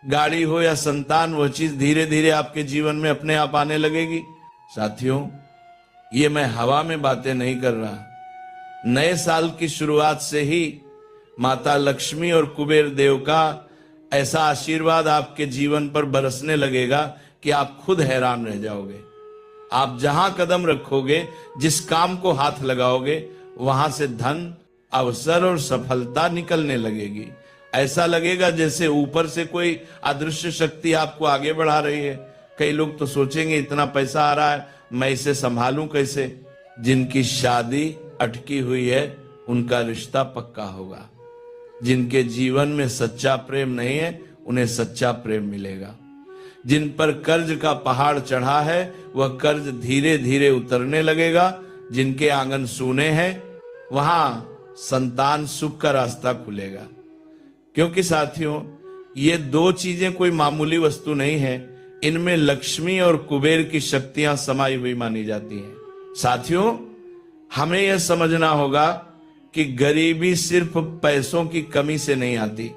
गाड़ी हो या संतान, वह चीज धीरे धीरे आपके जीवन में अपने आप आने लगेगी। साथियों, ये मैं हवा में बातें नहीं कर रहा। नए साल की शुरुआत से ही माता लक्ष्मी और कुबेर देव का ऐसा आशीर्वाद आपके जीवन पर बरसने लगेगा कि आप खुद हैरान रह जाओगे। आप जहां कदम रखोगे, जिस काम को हाथ लगाओगे, वहां से धन, अवसर और सफलता निकलने लगेगी। ऐसा लगेगा जैसे ऊपर से कोई अदृश्य शक्ति आपको आगे बढ़ा रही है। कई लोग तो सोचेंगे इतना पैसा आ रहा है, मैं इसे संभालूं कैसे। जिनकी शादी अटकी हुई है उनका रिश्ता पक्का होगा। जिनके जीवन में सच्चा प्रेम नहीं है उन्हें सच्चा प्रेम मिलेगा। जिन पर कर्ज का पहाड़ चढ़ा है वह कर्ज धीरे धीरे उतरने लगेगा। जिनके आंगन सूने हैं वहां संतान सुख का रास्ता खुलेगा। क्योंकि साथियों, ये दो चीजें कोई मामूली वस्तु नहीं है, इनमें लक्ष्मी और कुबेर की शक्तियां समाई हुई मानी जाती हैं। साथियों, हमें यह समझना होगा कि गरीबी सिर्फ पैसों की कमी से नहीं आती,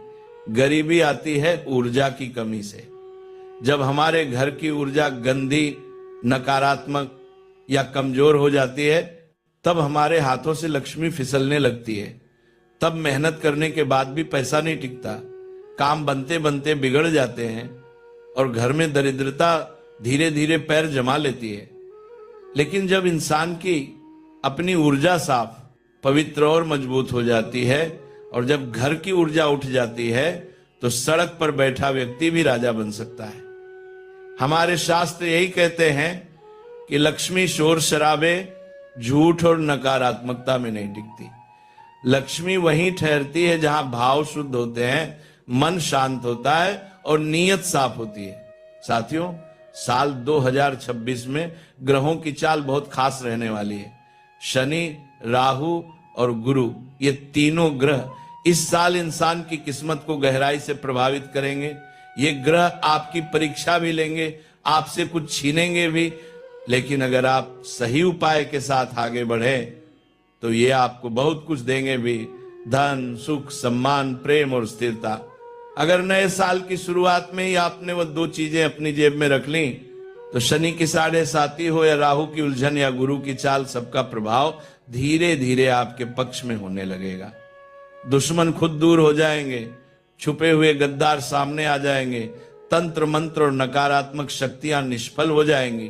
गरीबी आती है ऊर्जा की कमी से। जब हमारे घर की ऊर्जा गंदी, नकारात्मक या कमजोर हो जाती है, तब हमारे हाथों से लक्ष्मी फिसलने लगती है। तब मेहनत करने के बाद भी पैसा नहीं टिकता, काम बनते बनते बिगड़ जाते हैं और घर में दरिद्रता धीरे धीरे पैर जमा लेती है। लेकिन जब इंसान की अपनी ऊर्जा साफ, पवित्र और मजबूत हो जाती है और जब घर की ऊर्जा उठ जाती है, तो सड़क पर बैठा व्यक्ति भी राजा बन सकता है। हमारे शास्त्र यही कहते हैं कि लक्ष्मी शोर शराबे, झूठ और नकारात्मकता में नहीं टिकती। लक्ष्मी वहीं ठहरती है जहां भाव शुद्ध होते हैं, मन शांत होता है और नीयत साफ होती है। साथियों, साल 2026 में ग्रहों की चाल बहुत खास रहने वाली है। शनि, राहु और गुरु, ये तीनों ग्रह इस साल इंसान की किस्मत को गहराई से प्रभावित करेंगे। ये ग्रह आपकी परीक्षा भी लेंगे, आपसे कुछ छीनेंगे भी, लेकिन अगर आप सही उपाय के साथ आगे बढ़े तो ये आपको बहुत कुछ देंगे भी। धन, सुख, सम्मान, प्रेम और स्थिरता। अगर नए साल की शुरुआत में ही आपने वो दो चीजें अपनी जेब में रख ली, तो शनि की 7.5 हो या राहु की उलझन या गुरु की चाल, सबका प्रभाव धीरे धीरे आपके पक्ष में होने लगेगा। दुश्मन खुद दूर हो जाएंगे, छुपे हुए गद्दार सामने आ जाएंगे, तंत्र मंत्र और नकारात्मक शक्तियां निष्फल हो जाएंगी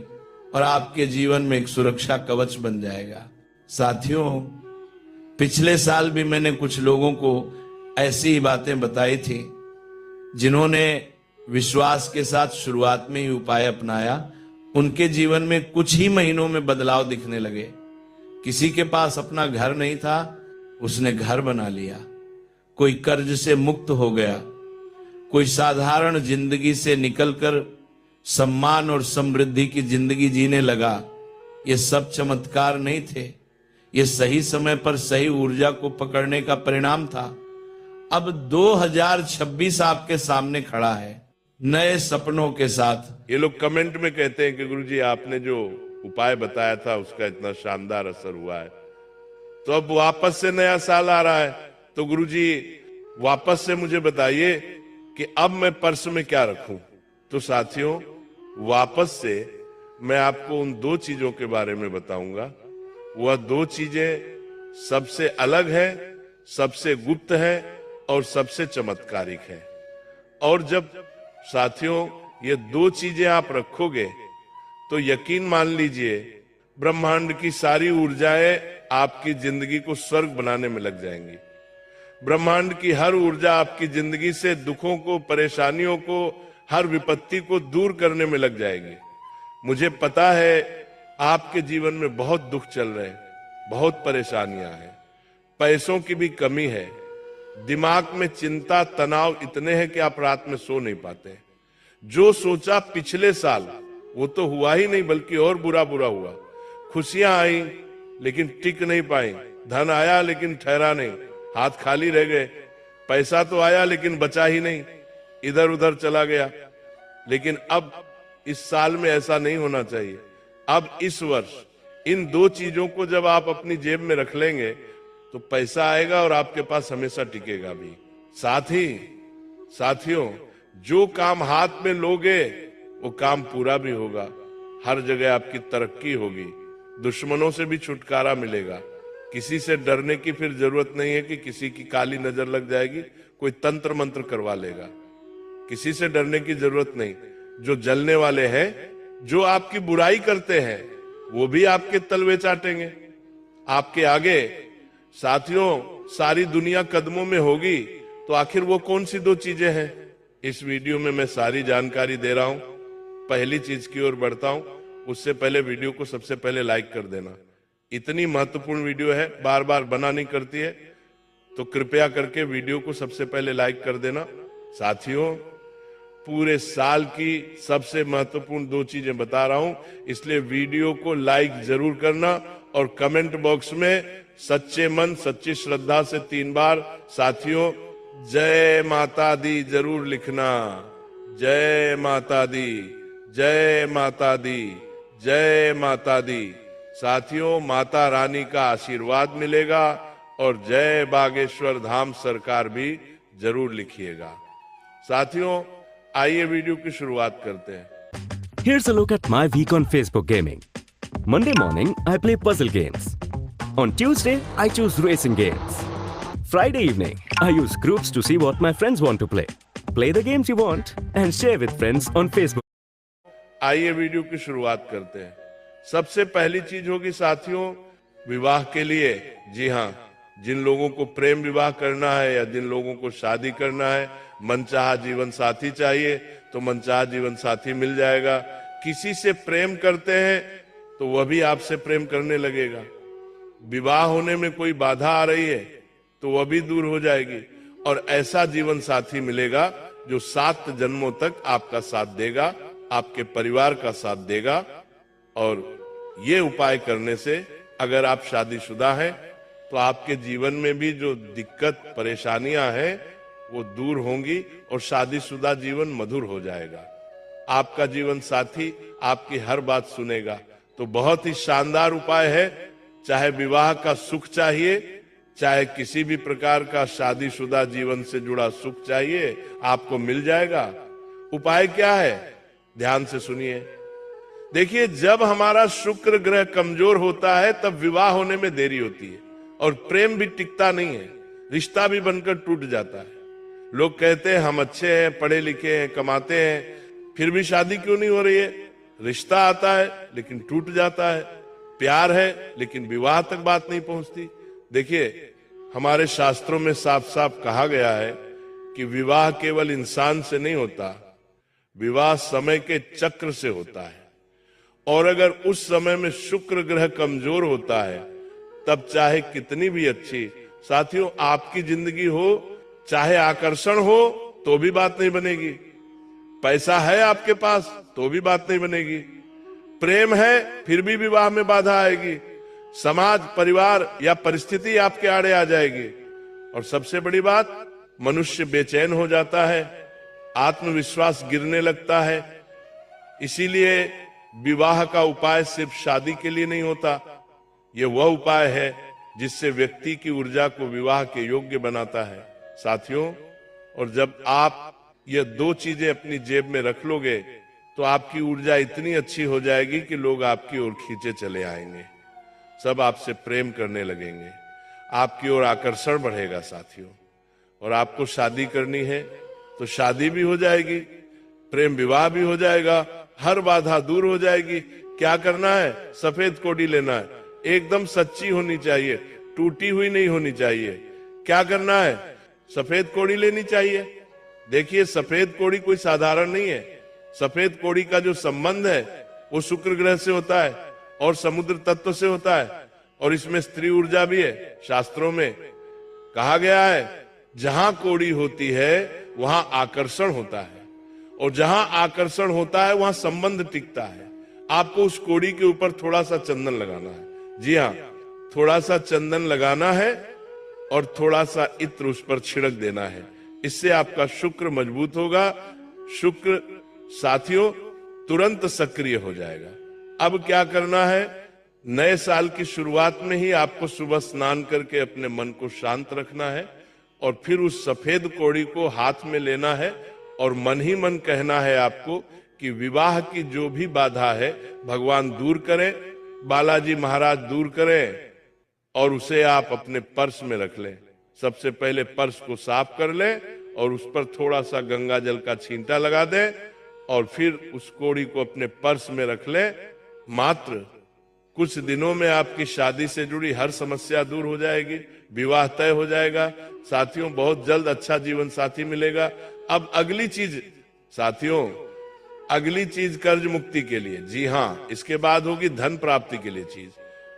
और आपके जीवन में एक सुरक्षा कवच बन जाएगा। साथियों, पिछले साल भी मैंने कुछ लोगों को ऐसी ही बातें बताई थी, जिन्होंने विश्वास के साथ शुरुआत में ही उपाय अपनाया। उनके जीवन में कुछ ही महीनों में बदलाव दिखने लगे। किसी के पास अपना घर नहीं था, उसने घर बना लिया। कोई कर्ज से मुक्त हो गया। कोई साधारण जिंदगी से निकलकर सम्मान और समृद्धि की जिंदगी जीने लगा। ये सब चमत्कार नहीं थे, ये सही समय पर सही ऊर्जा को पकड़ने का परिणाम था। अब 2026 आपके सामने खड़ा है, नए सपनों के साथ। ये लोग कमेंट में कहते हैं कि गुरुजी आपने जो उपाय बताया था उसका इतना शानदार असर हुआ है, तो अब वापस से नया साल आ रहा है, तो गुरुजी वापस से मुझे बताइए कि अब मैं पर्स में क्या रखूं। तो साथियों, वापस से मैं आपको उन दो चीजों के बारे में बताऊंगा। वह दो चीजें सबसे अलग है, सबसे गुप्त है और सबसे चमत्कारिक है। और जब साथियों ये दो चीजें आप रखोगे तो यकीन मान लीजिए ब्रह्मांड की सारी ऊर्जाएं आपकी जिंदगी को स्वर्ग बनाने में लग जाएंगी। ब्रह्मांड की हर ऊर्जा आपकी जिंदगी से दुखों को, परेशानियों को, हर विपत्ति को दूर करने में लग जाएगी। मुझे पता है आपके जीवन में बहुत दुख चल रहे हैं, बहुत परेशानियां हैं, पैसों की भी कमी है, दिमाग में चिंता, तनाव इतने हैं कि आप रात में सो नहीं पाते। जो सोचा पिछले साल वो तो हुआ ही नहीं, बल्कि और बुरा बुरा हुआ। खुशियां आई लेकिन टिक नहीं पाई, धन आया लेकिन ठहरा नहीं, हाथ खाली रह गए। पैसा तो आया लेकिन बचा ही नहीं, इधर उधर चला गया। लेकिन अब इस साल में ऐसा नहीं होना चाहिए। अब इस वर्ष इन दो चीजों को जब आप अपनी जेब में रख लेंगे तो पैसा आएगा और आपके पास हमेशा टिकेगा भी। साथ ही साथियों, जो काम हाथ में लोगे वो काम पूरा भी होगा, हर जगह आपकी तरक्की होगी, दुश्मनों से भी छुटकारा मिलेगा, किसी से डरने की फिर जरूरत नहीं है कि किसी की काली नजर लग जाएगी, कोई तंत्र मंत्र करवा लेगा, किसी से डरने की जरूरत नहीं। जो जलने वाले हैं, जो आपकी बुराई करते हैं, वो भी आपके तलवे चाटेंगे आपके आगे। साथियों, सारी दुनिया कदमों में होगी तो आखिर वो कौन सी दो चीजें हैं? इस वीडियो में मैं सारी जानकारी दे रहा हूं। पहली चीज की ओर बढ़ता हूं, उससे पहले वीडियो को सबसे पहले लाइक कर देना। इतनी महत्वपूर्ण वीडियो है, बार बार बना नहीं करती है, तो कृपया करके वीडियो को सबसे पहले लाइक कर देना। साथियों, पूरे साल की सबसे महत्वपूर्ण दो चीजें बता रहा हूं, इसलिए वीडियो को लाइक जरूर करना और कमेंट बॉक्स में सच्चे मन सच्ची श्रद्धा से 3 बार साथियों जय माता दी जरूर लिखना। जय माता दी, जय माता दी, जय माता दी। साथियों, माता रानी का आशीर्वाद मिलेगा और जय बागेश्वर धाम सरकार भी जरूर लिखिएगा। साथियों, आइए वीडियो की शुरुआत करते हैं। Here's a look at my week on Facebook gaming. Monday morning, I play puzzle games. On Tuesday, I choose racing games. Friday evening, I use groups to see what my friends want to play. Play the games you want and share with friends on Facebook. आइए video की शुरुआत करते हैं। सबसे पहली चीज होगी साथियों, विवाह के लिए, जी हाँ, जिन लोगों को प्रेम विवाह करना है या जिन लोगों को शादी करना है, मनचाहा जीवन साथी चाहिए तो मनचाहा जीवन साथी मिल जाएगा। किसी से प्रेम करते हैं तो वह भी आपसे प्रेम करने लगेगा। विवाह होने में कोई बाधा आ रही है तो वह भी दूर हो जाएगी और ऐसा जीवन साथी मिलेगा जो 7 जन्मों तक आपका साथ देगा, आपके परिवार का साथ देगा। और ये उपाय करने से अगर आप शादीशुदा हैं तो आपके जीवन में भी जो दिक्कत परेशानियां हैं वो दूर होंगी और शादीशुदा जीवन मधुर हो जाएगा। आपका जीवन साथी आपकी हर बात सुनेगा। तो बहुत ही शानदार उपाय है। चाहे विवाह का सुख चाहिए, चाहे किसी भी प्रकार का शादीशुदा जीवन से जुड़ा सुख चाहिए, आपको मिल जाएगा। उपाय क्या है? ध्यान से सुनिए। देखिए, जब हमारा शुक्र ग्रह कमजोर होता है तब विवाह होने में देरी होती है और प्रेम भी टिकता नहीं है, रिश्ता भी बनकर टूट जाता है। लोग कहते हैं हम अच्छे हैं, पढ़े लिखे हैं, कमाते हैं, फिर भी शादी क्यों नहीं हो रही है? रिश्ता आता है लेकिन टूट जाता है, प्यार है लेकिन विवाह तक बात नहीं पहुंचती। देखिए, हमारे शास्त्रों में साफ साफ कहा गया है कि विवाह केवल इंसान से नहीं होता, विवाह समय के चक्र से होता है। और अगर उस समय में शुक्र ग्रह कमजोर होता है तब चाहे कितनी भी अच्छी, साथियों, आपकी जिंदगी हो, चाहे आकर्षण हो तो भी बात नहीं बनेगी, पैसा है आपके पास तो भी बात नहीं बनेगी, प्रेम है फिर भी विवाह में बाधा आएगी, समाज, परिवार या परिस्थिति आपके आड़े आ जाएगी। और सबसे बड़ी बात, मनुष्य बेचैन हो जाता है, आत्मविश्वास गिरने लगता है। इसीलिए विवाह का उपाय सिर्फ शादी के लिए नहीं होता, यह वह उपाय है जिससे व्यक्ति की ऊर्जा को विवाह के योग्य बनाता है। साथियों, और जब आप ये 2 चीजें अपनी जेब में रख लोगे तो आपकी ऊर्जा इतनी अच्छी हो जाएगी कि लोग आपकी ओर खींचे चले आएंगे, सब आपसे प्रेम करने लगेंगे, आपकी ओर आकर्षण बढ़ेगा। साथियों, और आपको शादी करनी है तो शादी भी हो जाएगी, प्रेम विवाह भी हो जाएगा, हर बाधा दूर हो जाएगी। क्या करना है? सफेद कोड़ी लेना है, एकदम सच्ची होनी चाहिए, टूटी हुई नहीं होनी चाहिए। क्या करना है? सफेद कोड़ी लेनी चाहिए। देखिए, सफेद कोड़ी कोई साधारण नहीं है। सफेद कोड़ी का जो संबंध है वो शुक्र ग्रह से होता है और समुद्र तत्व से होता है और इसमें स्त्री ऊर्जा भी है। शास्त्रों में कहा गया है, जहां कोड़ी होती है वहां आकर्षण होता है और जहां आकर्षण होता है वहां संबंध टिकता है। आपको उस कोड़ी के ऊपर थोड़ा सा चंदन लगाना है। जी हाँ, थोड़ा सा चंदन लगाना है और थोड़ा सा इत्र उस पर छिड़क देना है। इससे आपका शुक्र मजबूत होगा। शुक्र साथियों तुरंत सक्रिय हो जाएगा। अब क्या करना है? नए साल की शुरुआत में ही आपको सुबह स्नान करके अपने मन को शांत रखना है और फिर उस सफेद कोड़ी को हाथ में लेना है और मन ही मन कहना है आपको कि विवाह की जो भी बाधा है भगवान दूर करें, बालाजी महाराज दूर करें, और उसे आप अपने पर्स में रख लें। सबसे पहले पर्स को साफ कर लें और उस पर थोड़ा सा गंगा जल का छींटा लगा दें और फिर उस कोड़ी को अपने पर्स में रख लें। मात्र कुछ दिनों में आपकी शादी से जुड़ी हर समस्या दूर हो जाएगी, विवाह तय हो जाएगा। साथियों, बहुत जल्द अच्छा जीवन साथी मिलेगा। अब अगली चीज साथियों, अगली चीज कर्ज मुक्ति के लिए, जी हाँ, इसके बाद होगी धन प्राप्ति के लिए चीज।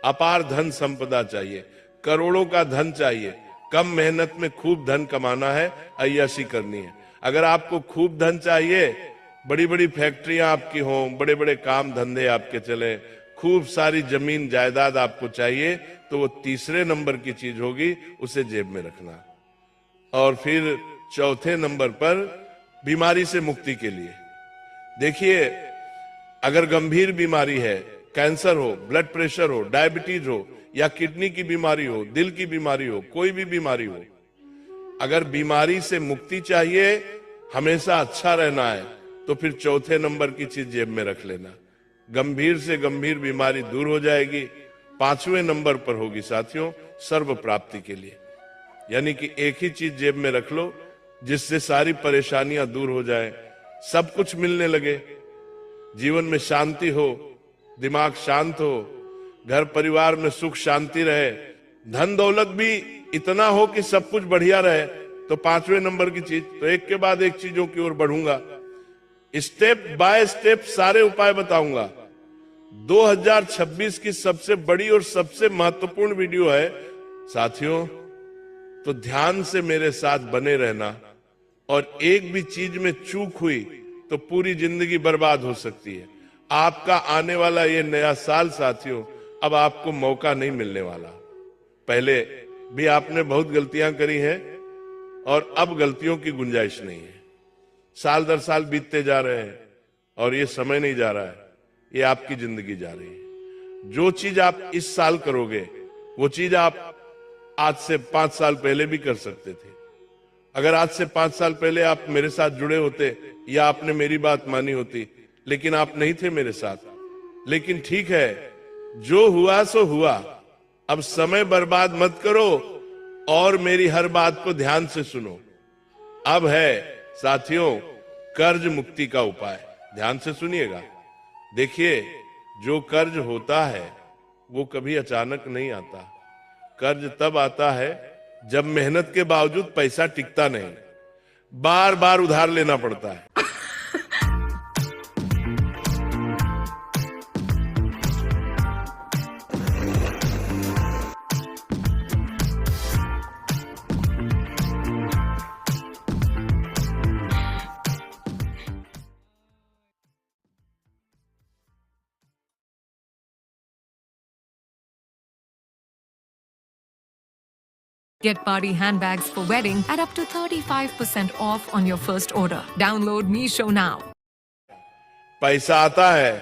अपार धन संपदा चाहिए, करोड़ों का धन चाहिए। कम मेहनत में खूब धन कमाना है, अय्याशी करनी है। अगर आपको खूब धन चाहिए, बड़ी बड़ी फैक्ट्रियां आपकी हों, बड़े बड़े काम धंधे आपके चले, खूब सारी जमीन जायदाद आपको चाहिए, तो वो तीसरे नंबर की चीज होगी, उसे जेब में रखना। और फिर चौथे नंबर पर बीमारी से मुक्ति के लिए, देखिए, अगर गंभीर बीमारी है, कैंसर हो, ब्लड प्रेशर हो, डायबिटीज हो, या किडनी की बीमारी हो, दिल की बीमारी हो, कोई भी बीमारी हो, अगर बीमारी से मुक्ति चाहिए, हमेशा अच्छा रहना है, तो फिर चौथे नंबर की चीज जेब में रख लेना। गंभीर से गंभीर बीमारी दूर हो जाएगी। पांचवें नंबर पर होगी साथियों सर्व प्राप्ति के लिए, यानी कि एक ही चीज जेब में रख लो जिससे सारी परेशानियां दूर हो जाए, सब कुछ मिलने लगे, जीवन में शांति हो, दिमाग शांत हो, घर परिवार में सुख शांति रहे, धन दौलत भी इतना हो कि सब कुछ बढ़िया रहे। तो पांचवें नंबर की चीज, तो एक के बाद एक चीजों की ओर बढ़ूंगा, स्टेप बाय स्टेप सारे उपाय बताऊंगा। 2026 की सबसे बड़ी और सबसे महत्वपूर्ण वीडियो है साथियों, तो ध्यान से मेरे साथ बने रहना। और एक भी चीज में चूक हुई तो पूरी जिंदगी बर्बाद हो सकती है। आपका आने वाला ये नया साल साथियों, अब आपको मौका नहीं मिलने वाला। पहले भी आपने बहुत गलतियां करी हैं और अब गलतियों की गुंजाइश नहीं है। साल दर साल बीतते जा रहे हैं और ये समय नहीं जा रहा है, ये आपकी जिंदगी जा रही है। जो चीज आप इस साल करोगे वो चीज आप आज से 5 साल पहले भी कर सकते थे। अगर आज से 5 साल पहले आप मेरे साथ जुड़े होते या आपने मेरी बात मानी होती, लेकिन आप नहीं थे मेरे साथ। लेकिन ठीक है, जो हुआ सो हुआ। अब समय बर्बाद मत करो और मेरी हर बात को ध्यान से सुनो। अब है साथियों कर्ज मुक्ति का उपाय, ध्यान से सुनिएगा। देखिए, जो कर्ज होता है वो कभी अचानक नहीं आता। कर्ज तब आता है जब मेहनत के बावजूद पैसा टिकता नहीं, बार बार उधार लेना पड़ता है। Get party handbags for wedding at up to 35% off on your first order. Download Meesho now. पैसा आता है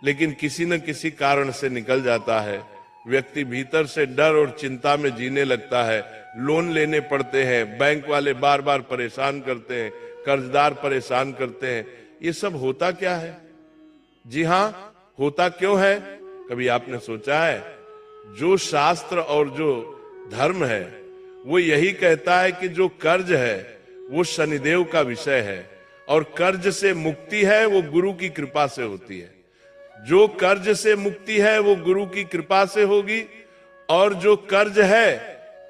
लेकिन किसी न किसी कारण से निकल जाता है। व्यक्ति भीतर से डर और चिंता में जीने लगता है। लोन लेने पड़ते हैं, बैंक वाले बार बार परेशान करते हैं, कर्जदार परेशान करते हैं। ये सब होता क्या है? जी हाँ, होता क्यों है? कभी आपने सोचा है? जो शास्त्र और जो धर्म है वो यही कहता है कि जो कर्ज है वो शनिदेव का विषय है और कर्ज से मुक्ति है वो गुरु की कृपा से होती है। जो कर्ज से मुक्ति है वो गुरु की कृपा से होगी और जो कर्ज है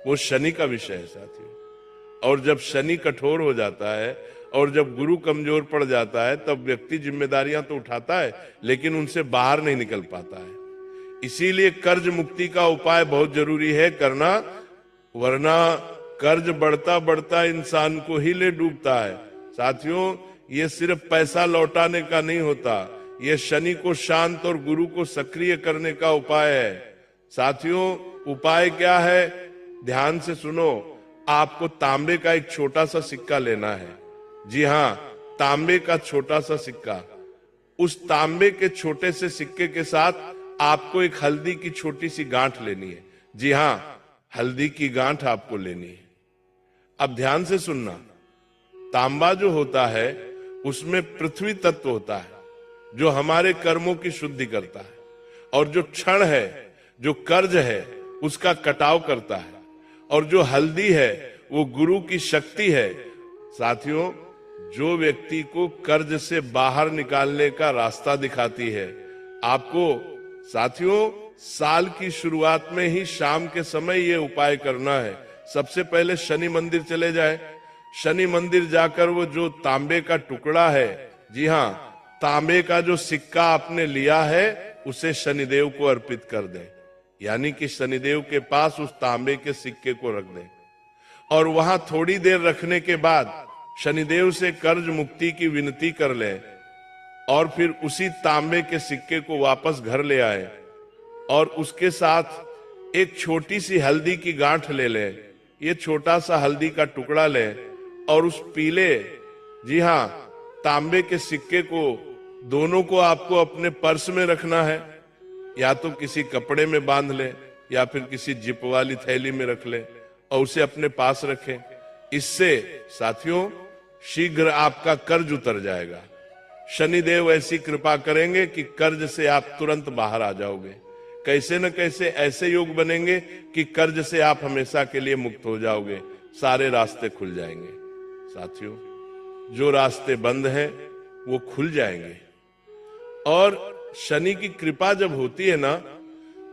वो शनि का विषय है साथियों। और जब शनि कठोर हो जाता है और जब गुरु कमजोर पड़ जाता है तब व्यक्ति जिम्मेदारियां तो उठाता है लेकिन उनसे बाहर नहीं निकल पाता है। इसीलिए कर्ज मुक्ति का उपाय बहुत जरूरी है करना, वरना कर्ज बढ़ता बढ़ता इंसान को ही ले डूबता है। साथियों, ये सिर्फ पैसा लौटाने का नहीं होता, ये शनि को शांत और गुरु को सक्रिय करने का उपाय है। साथियों, उपाय क्या है? ध्यान से सुनो। आपको तांबे का एक छोटा सा सिक्का लेना है। जी हाँ, तांबे का छोटा सा सिक्का। उस तांबे के छोटे से सिक्के के साथ आपको एक हल्दी की छोटी सी गांठ लेनी है। जी हाँ, हल्दी की गांठ आपको लेनी है। अब ध्यान से सुनना। तांबा जो होता है उसमें पृथ्वी तत्व होता है जो हमारे कर्मों की शुद्धि करता है, और जो क्षण है, जो कर्ज है, उसका कटाव करता है, और जो हल्दी है वो गुरु की शक्ति है। साथियों, जो व्यक्ति को कर्ज से बाहर निकालने का रास्ता दिखाती है, आपको साथियों साल की शुरुआत में ही शाम के समय ये उपाय करना है। सबसे पहले शनि मंदिर चले जाए, शनि मंदिर जाकर वो जो तांबे का टुकड़ा है, जी हाँ, तांबे का जो सिक्का आपने लिया है उसे शनिदेव को अर्पित कर दें, यानी कि शनिदेव के पास उस तांबे के सिक्के को रख दें, और वहां थोड़ी देर रखने के बाद शनिदेव से कर्ज मुक्ति की विनती कर लें, और फिर उसी तांबे के सिक्के को वापस घर ले आए, और उसके साथ एक छोटी सी हल्दी की गांठ ले लें। ये छोटा सा हल्दी का टुकड़ा लें और उस पीले, जी हाँ, तांबे के सिक्के को, दोनों को आपको अपने पर्स में रखना है, या तो किसी कपड़े में बांध ले या फिर किसी जिप वाली थैली में रख ले और उसे अपने पास रखें। इससे साथियों शीघ्र आपका कर्ज उतर जाएगा। शनिदेव ऐसी कृपा करेंगे कि कर्ज से आप तुरंत बाहर आ जाओगे। कैसे न कैसे ऐसे योग बनेंगे कि कर्ज से आप हमेशा के लिए मुक्त हो जाओगे, सारे रास्ते खुल जाएंगे। साथियों, जो रास्ते बंद हैं वो खुल जाएंगे, और शनि की कृपा जब होती है ना,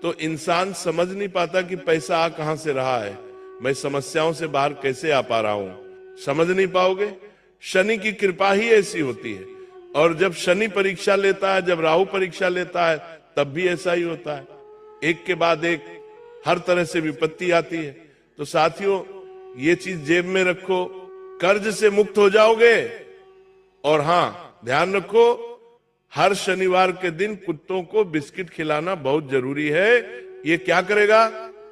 तो इंसान समझ नहीं पाता कि पैसा आ कहां से रहा है, मैं समस्याओं से बाहर कैसे आ पा रहा हूं, समझ नहीं पाओगे। शनि की कृपा ही ऐसी होती है, और जब शनि परीक्षा लेता है, जब राहु परीक्षा लेता है, तब भी ऐसा ही होता है, एक के बाद एक हर तरह से विपत्ति आती है। तो साथियों, ये चीज जेब में रखो, कर्ज से मुक्त हो जाओगे। और हां, ध्यान रखो, हर शनिवार के दिन कुत्तों को बिस्किट खिलाना बहुत जरूरी है। ये क्या करेगा?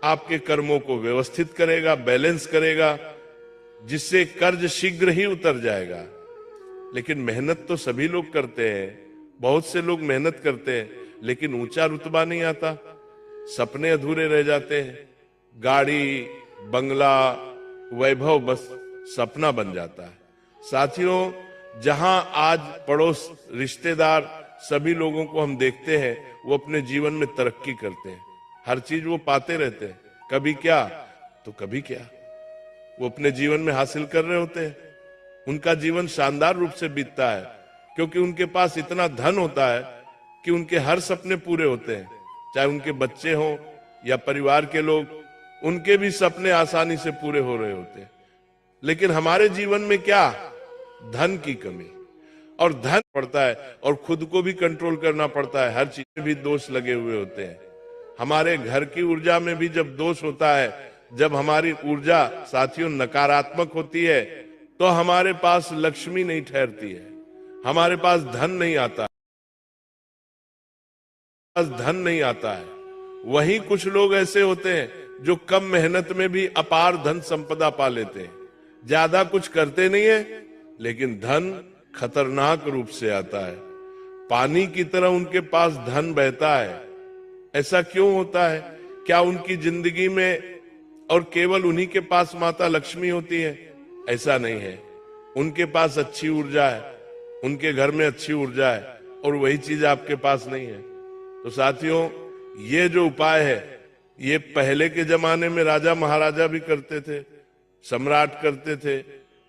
आपके कर्मों को व्यवस्थित करेगा, बैलेंस करेगा, जिससे कर्ज शीघ्र ही उतर जाएगा। लेकिन मेहनत तो सभी लोग करते हैं, बहुत से लोग मेहनत करते हैं, लेकिन ऊंचा रुतबा नहीं आता, सपने अधूरे रह जाते हैं। गाड़ी, बंगला, वैभव बस सपना बन जाता है। साथियों, जहां आज पड़ोस, रिश्तेदार, सभी लोगों को हम देखते हैं, वो अपने जीवन में तरक्की करते हैं, हर चीज वो पाते रहते हैं, कभी क्या तो कभी क्या, वो अपने जीवन में हासिल कर रहे होते हैं। उनका जीवन शानदार रूप से बीतता है, क्योंकि उनके पास इतना धन होता है कि उनके हर सपने पूरे होते हैं। चाहे उनके बच्चे हों या परिवार के लोग, उनके भी सपने आसानी से पूरे हो रहे होते हैं। लेकिन हमारे जीवन में क्या? धन की कमी, और धन पड़ता है, और खुद को भी कंट्रोल करना पड़ता है, हर चीज में भी दोष लगे हुए होते हैं। हमारे घर की ऊर्जा में भी जब दोष होता है, जब हमारी ऊर्जा साथियों नकारात्मक होती है, तो हमारे पास लक्ष्मी नहीं ठहरती है, हमारे पास धन नहीं आता, धन नहीं आता है। वहीं कुछ लोग ऐसे होते हैं जो कम मेहनत में भी अपार धन संपदा पा लेते हैं, ज्यादा कुछ करते नहीं है, लेकिन धन खतरनाक रूप से आता है, पानी की तरह उनके पास धन बहता है। ऐसा क्यों होता है? क्या उनकी जिंदगी में और केवल उन्हीं के पास माता लक्ष्मी होती है? ऐसा नहीं है, उनके पास अच्छी ऊर्जा है, उनके घर में अच्छी ऊर्जा है, और वही चीज आपके पास नहीं है। तो साथियों, ये जो उपाय है, ये पहले के जमाने में राजा महाराजा भी करते थे, सम्राट करते थे,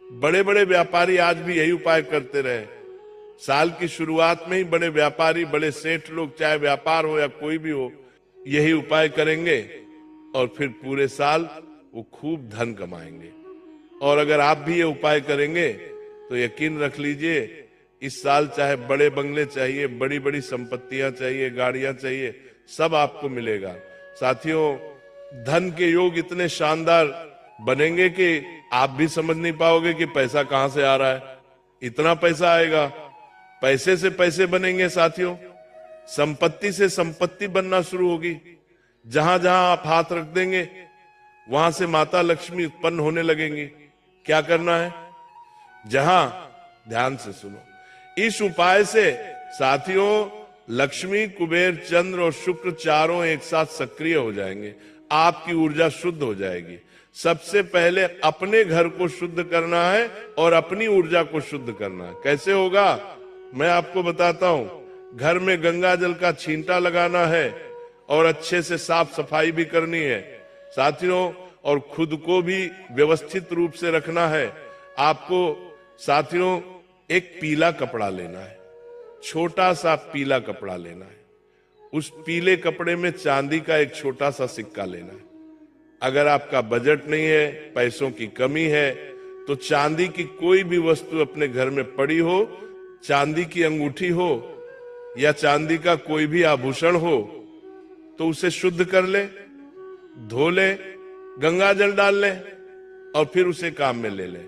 बड़े बड़े व्यापारी आज भी यही उपाय करते रहे। साल की शुरुआत में ही बड़े व्यापारी, बड़े सेठ लोग, चाहे व्यापार हो या कोई भी हो, यही उपाय करेंगे, और फिर पूरे साल वो खूब धन कमाएंगे। और अगर आप भी ये उपाय करेंगे तो यकीन रख लीजिए, इस साल चाहे बड़े बंगले चाहिए, बड़ी बड़ी संपत्तियां चाहिए, गाड़ियां चाहिए, सब आपको मिलेगा। साथियों, धन के योग इतने शानदार बनेंगे कि आप भी समझ नहीं पाओगे कि पैसा कहां से आ रहा है, इतना पैसा आएगा। पैसे से पैसे बनेंगे साथियों, संपत्ति से संपत्ति बनना शुरू होगी। जहां जहां आप हाथ रख देंगे, वहां से माता लक्ष्मी उत्पन्न होने लगेंगी। क्या करना है? जहां, ध्यान से सुनो, इस उपाय से साथियों लक्ष्मी, कुबेर, चंद्र और शुक्र चारों एक साथ सक्रिय हो जाएंगे, आपकी ऊर्जा शुद्ध हो जाएगी। सबसे पहले अपने घर को शुद्ध करना है और अपनी ऊर्जा को शुद्ध करना है। कैसे होगा मैं आपको बताता हूं। घर में गंगा जल का छींटा लगाना है और अच्छे से साफ सफाई भी करनी है साथियों, और खुद को भी व्यवस्थित रूप से रखना है। आपको साथियों एक पीला कपड़ा लेना है, छोटा सा पीला कपड़ा लेना है। उस पीले कपड़े में चांदी का एक छोटा सा सिक्का लेना है। अगर आपका बजट नहीं है, पैसों की कमी है, तो चांदी की कोई भी वस्तु अपने घर में पड़ी हो, चांदी की अंगूठी हो या चांदी का कोई भी आभूषण हो, तो उसे शुद्ध कर ले, धो ले, गंगा जल डाल ले और फिर उसे काम में ले ले।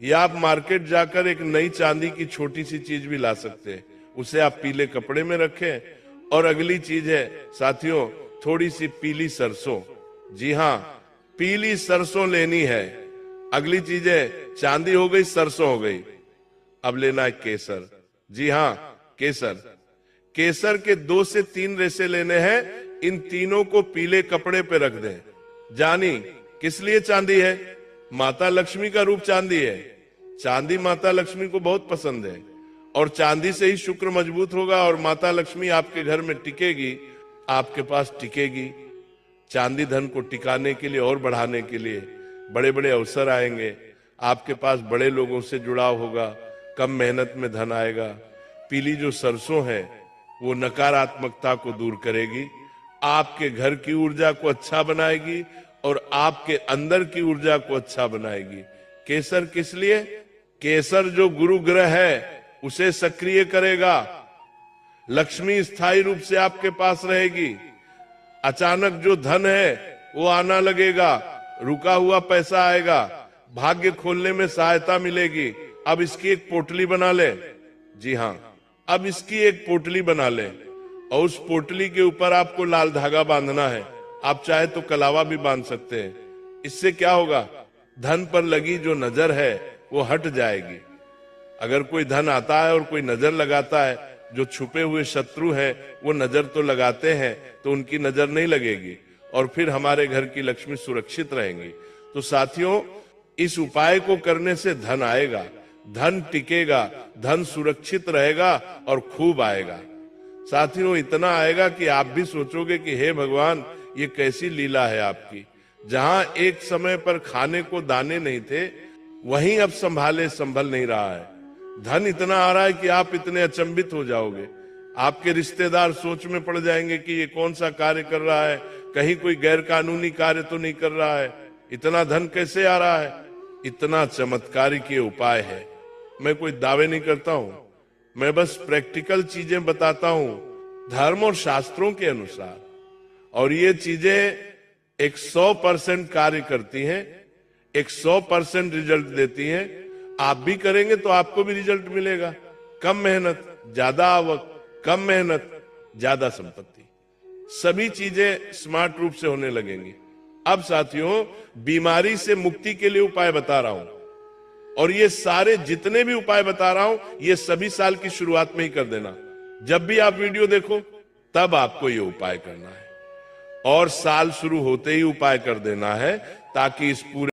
या आप मार्केट जाकर एक नई चांदी की छोटी सी चीज भी ला सकते हैं, उसे आप पीले कपड़े में रखें। और अगली चीज है साथियों, थोड़ी सी पीली सरसों। जी हाँ, पीली सरसों लेनी है। अगली चीज है, चांदी हो गई, सरसों हो गई, अब लेना है केसर। जी हाँ, केसर। केसर के 2 से 3 रेसे लेने हैं। इन तीनों को पीले कपड़े पे रख दें। जानी किस लिए चांदी है? माता लक्ष्मी का रूप चांदी है। चांदी माता लक्ष्मी को बहुत पसंद है और चांदी से ही शुक्र मजबूत होगा और माता लक्ष्मी आपके घर में टिकेगी, आपके पास टिकेगी। चांदी धन को टिकाने के लिए और बढ़ाने के लिए बड़े बड़े अवसर आएंगे, आपके पास बड़े लोगों से जुड़ाव होगा, कम मेहनत में धन आएगा। पीली जो सरसों है वो नकारात्मकता को दूर करेगी, आपके घर की ऊर्जा को अच्छा बनाएगी और आपके अंदर की ऊर्जा को अच्छा बनाएगी। केसर किस लिए? केसर जो गुरु ग्रह है उसे सक्रिय करेगा। लक्ष्मी स्थायी रूप से आपके पास रहेगी। अचानक जो धन है वो आना लगेगा, रुका हुआ पैसा आएगा, भाग्य खोलने में सहायता मिलेगी। अब इसकी एक पोटली बना ले। जी हाँ, अब इसकी एक पोटली बना ले और उस पोटली के ऊपर आपको लाल धागा बांधना है। आप चाहे तो कलावा भी बांध सकते हैं। इससे क्या होगा? धन पर लगी जो नजर है वो हट जाएगी। अगर कोई धन आता है और कोई नजर लगाता है, जो छुपे हुए शत्रु हैं वो नजर तो लगाते हैं, तो उनकी नजर नहीं लगेगी और फिर हमारे घर की लक्ष्मी सुरक्षित रहेंगी। तो साथियों, इस उपाय को करने से धन आएगा, धन टिकेगा, धन सुरक्षित रहेगा और खूब आएगा। साथियों, इतना आएगा कि आप भी सोचोगे कि हे भगवान, ये कैसी लीला है आपकी। जहां एक समय पर खाने को दाने नहीं थे, वहीं अब संभाले संभल नहीं रहा है। धन इतना आ रहा है कि आप इतने अचंभित हो जाओगे। आपके रिश्तेदार सोच में पड़ जाएंगे कि ये कौन सा कार्य कर रहा है, कहीं कोई गैर कानूनी कार्य तो नहीं कर रहा है, इतना धन कैसे आ रहा है। इतना चमत्कारिक ये उपाय है। मैं कोई दावे नहीं करता हूं, मैं बस प्रैक्टिकल चीजें बताता हूं धर्म और शास्त्रों के अनुसार, और ये चीजें 100% कार्य करती हैं, 100% रिजल्ट देती हैं। आप भी करेंगे तो आपको भी रिजल्ट मिलेगा। कम मेहनत ज्यादा आवक, कम मेहनत ज्यादा संपत्ति, सभी चीजें स्मार्ट रूप से होने लगेंगी। अब साथियों, बीमारी से मुक्ति के लिए उपाय बता रहा हूं, और ये सारे जितने भी उपाय बता रहा हूं ये सभी साल की शुरुआत में ही कर देना। जब भी आप वीडियो देखो तब आपको ये उपाय करना है और साल शुरू होते ही उपाय कर देना है, ताकि इस पूरे